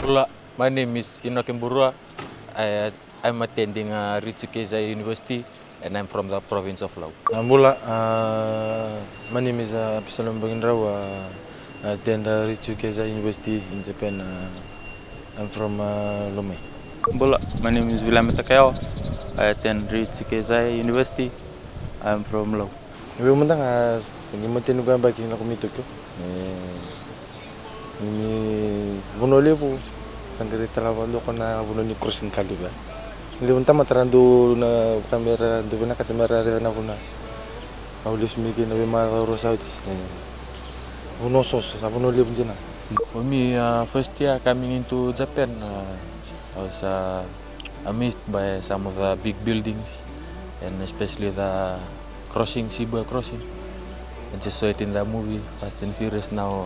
Hola, my name is Inoki Mburua. I'm attending Ritsukeza University and I'm from the province of Laos. Ambula, my name is Absalom Bagindraw. I attend Ritsukeza University in Japan. I'm from Lomé. Bola, my name is William Takeo. I attend Ritsukeza University. I'm from Laos. Ibu mentang ngimatin ko ba kin ako mitok ko. Ini bunole po sangkari trabalho ko na bunoni kursin kali ba. Hindi unta matarando na kamera do na kamera na ko na. Aulis miki na ma rosauts. Uno sos sa bunole po dina. For me, first year coming into Japan, I was amazed by some of the big buildings and especially the crossing, Shibuya crossing. I just saw it in the movie Fast and Furious. Now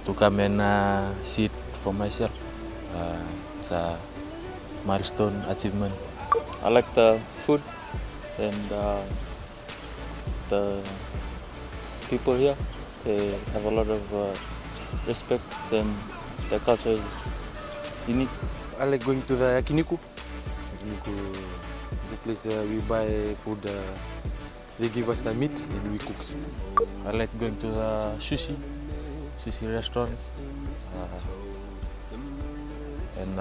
to come and see it for myself, it's a milestone achievement. I like the food and the people here. They have a lot of respect and their culture is unique. I like going to the Yakiniku. Yakiniku is a place we buy food. They give us the meat and we cook. I like going to the sushi restaurant, and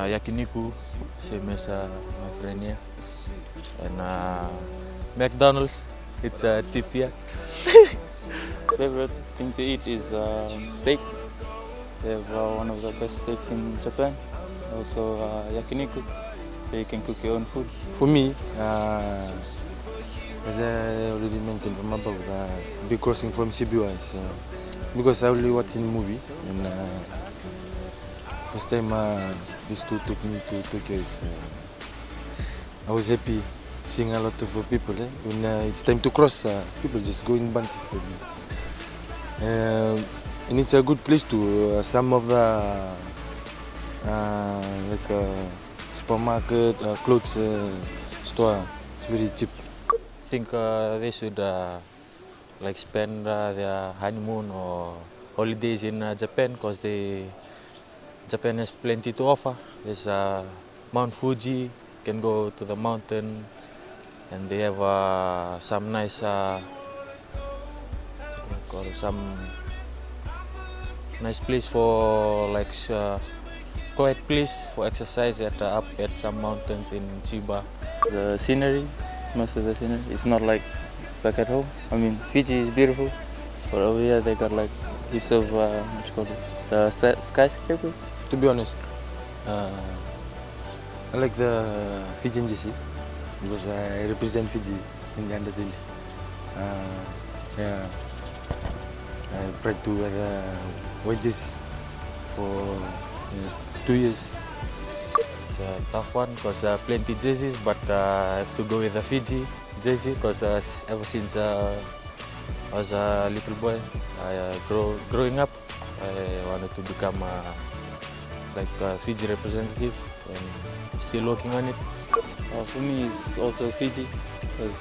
yakiniku, same as my friend here, and McDonald's, it's cheap here. Favorite thing to eat is steak. They have one of the best steaks in Japan. Also yakiniku, so you can cook your own food. For me, as I already mentioned from above, big crossing from Shibuya is because I only watched in movie and first time these two took me to Tokyo. I was happy seeing a lot of people. When it's time to cross, people just go in bunches. And it's a good place to some of the supermarket, clothes store. It's very cheap. I think they should like spend their honeymoon or holidays in Japan because Japan has plenty to offer. There's Mount Fuji, can go to the mountain, and they have some nice some nice place for like quiet place for exercise up at some mountains in Chiba. The scenery, most of the scenery, it's not like back at home. I mean, Fiji is beautiful, but over here they got like heaps of the skyscrapers. To be honest, I like the Fijian jersey because I represent Fiji in the under 20. Yeah, I tried to wear the white jersey for 2 years. It's a tough one because plenty jerseys, but I have to go with the Fiji jersey because ever since I was a little boy, growing up, I wanted to become like a Fiji representative and still working on it. For me, it's also Fiji because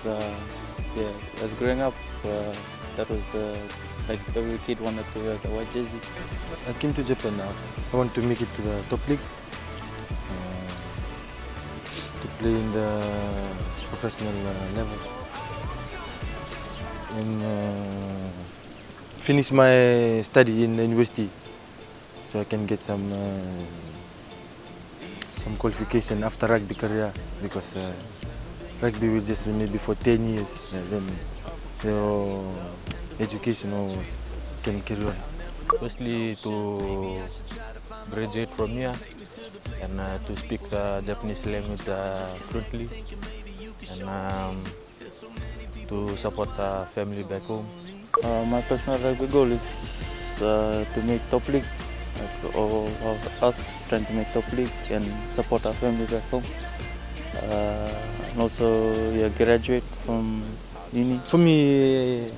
yeah, as growing up, that was like every kid wanted to wear the white jersey. I came to Japan now. I want to make it to the top league, to play in the professional level, and finish my study in the university, so I can get some qualification after rugby career because rugby will just maybe for 10 years, then your education or can carry on. Firstly, to graduate from here and to speak the Japanese language fluently, and to support the family back home. My personal rugby goal is to make top league, like all of us trying to make top league and support our family back home. And also graduate from uni. For me,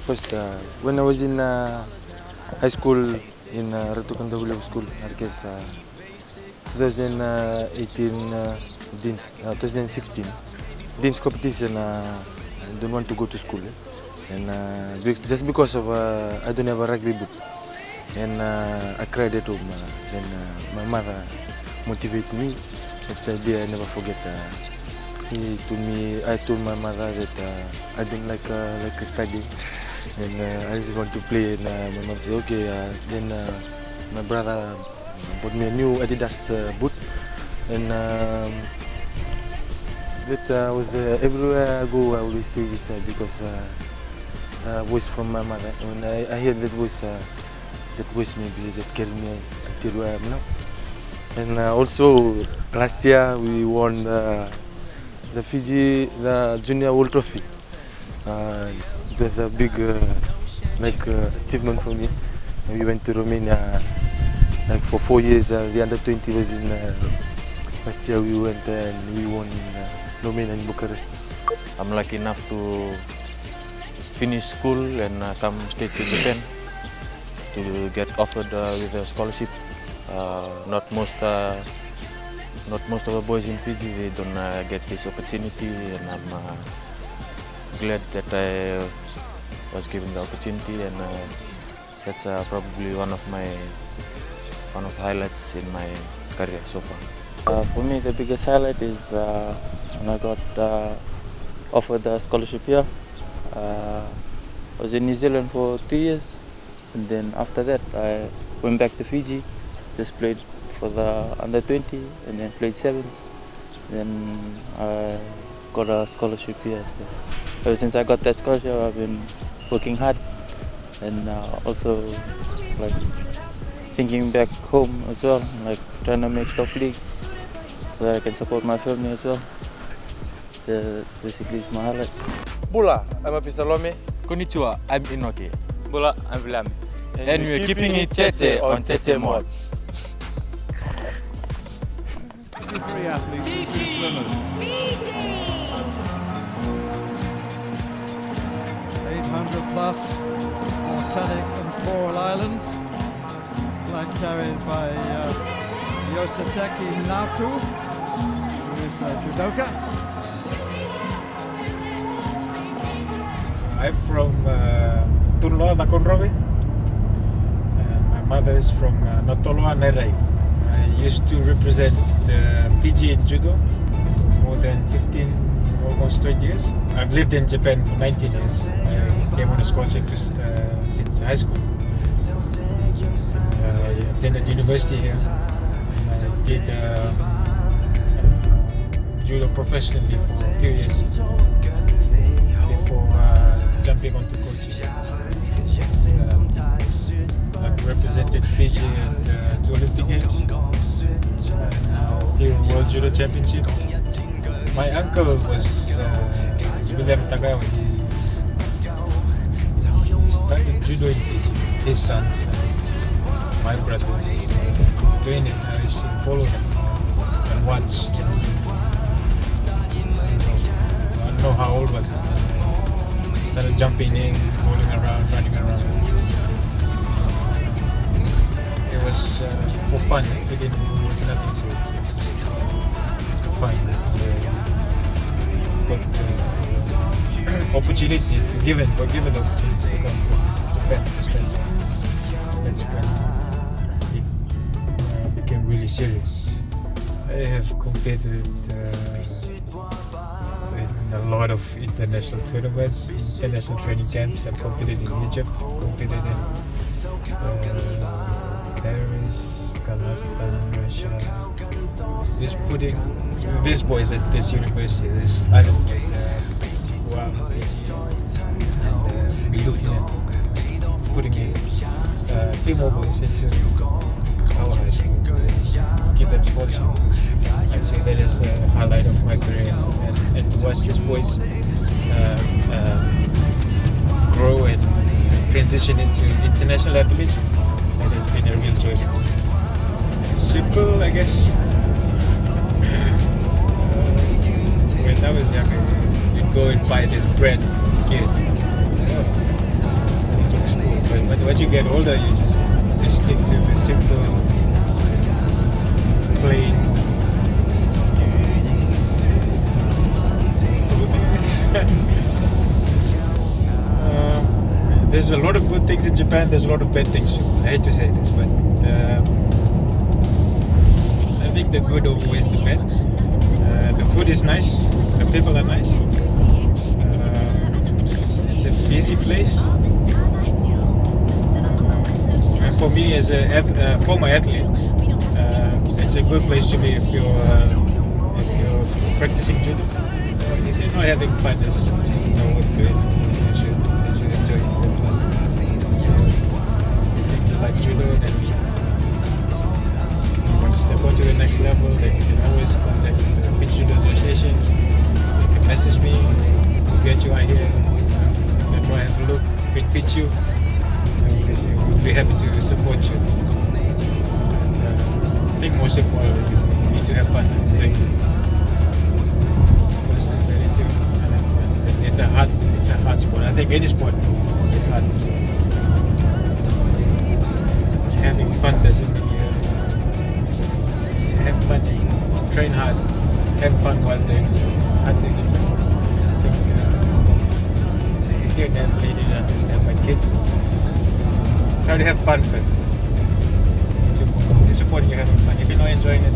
first when I was in high school in Ratukan W School, I guess 2018, 2016, Dean's competition, I don't want to go to school. And just because of I don't have a rugby boot. and I cried at home. Then my mother motivates me. That day I never forget. I told my mother that I don't like studying, and I just want to play. And my mom said, okay. Then my brother bought me a new Adidas boot, and that was everywhere I go. I always say this because voice from my mother. When I hear that voice maybe that carried me until where I am now. And also last year we won the Fiji Junior World Trophy. It was a big achievement for me. We went to Romania for 4 years. The under 20 was in. Last year we went and we won in Romania in Bucharest. I'm lucky enough to finish school and come straight to Japan to get offered with a scholarship. Not most of the boys in Fiji, they don't get this opportunity, and I'm glad that I was given the opportunity, and that's probably one of the highlights in my career so far. For me, the biggest highlight is when I got offered a scholarship here. I was in New Zealand for 2 years, and then after that I went back to Fiji, just played for the under 20 and then played sevens. Then I got a scholarship here. So ever since I got that scholarship, I've been working hard, and also like thinking back home as well, like trying to make top league so that I can support my family as well. Basically, it's my highlight. Bula, I'm a Salome. Konnichiwa, I'm Inoki. Bula, I'm Vilami. And we're keeping it Tete on Tete Mod. 53 athletes and 2 swimmers. 800 plus volcanic and coral islands. Flag carried by Yosateki Napu, who is a judoka. I'm from Tunloa, Takonrovi. My mother is from Notoloa, Nerai. I used to represent Fiji in judo for more than 15, almost 20 years. I've lived in Japan for 19 years. I came on a scholarship since high school. I attended university here. I did judo professionally for a few years before jumping onto coaching. I've represented Fiji at 2 Olympic Games, a few World Judo Championships. My uncle was William Tagawa. He started judo in Fiji. His sons, my brothers, doing it. I used to follow them and watch. I don't know how old was I. Started jumping in, rolling around, running around. It was for fun. It didn't was nothing serious. Fun. Got opportunity to given the opportunity to come to Japan to study. That's when it became really serious. I have competed in a lot of international tournaments, international training camps. I've competed in Egypt, competed in Paris, Kazakhstan, Russia. Just putting these boys at this university, these other boys who are Fiji, and be looking at putting a few more boys into our high school to give them scholarship. I'd say that is the highlight of my career, and to watch these boys grow and transition into international athletes, it has been a real joy. Simple, I guess. When I was younger, you'd go and buy this bread, get to school. But when you get older, you just stick to the simple, plain. there's a lot of good things in Japan. There's a lot of bad things too. I hate to say this, but I think the good outweighs the bad. The food is nice. The people are nice. It's a busy place. And for me, as a former athlete, it's a good place to be if you're practicing judo. If you're not having fun, just know what to do. You should enjoy it. If you like judo, then you want to step on to the next level, then you can always contact the Fiji Judo Association. You can message me. We'll get you out here. We'll try and have a look. If it fits you, we'll be happy to support you. I think most importantly, you need to have fun and play. It's a hard sport. I think any sport is hard. Having fun doesn't mean you have fun, train hard, have fun while doing it. It's hard to explain. I think if you're an athlete, you don't understand. But kids, try to have fun first. It's important you're having fun. If you're not enjoying it,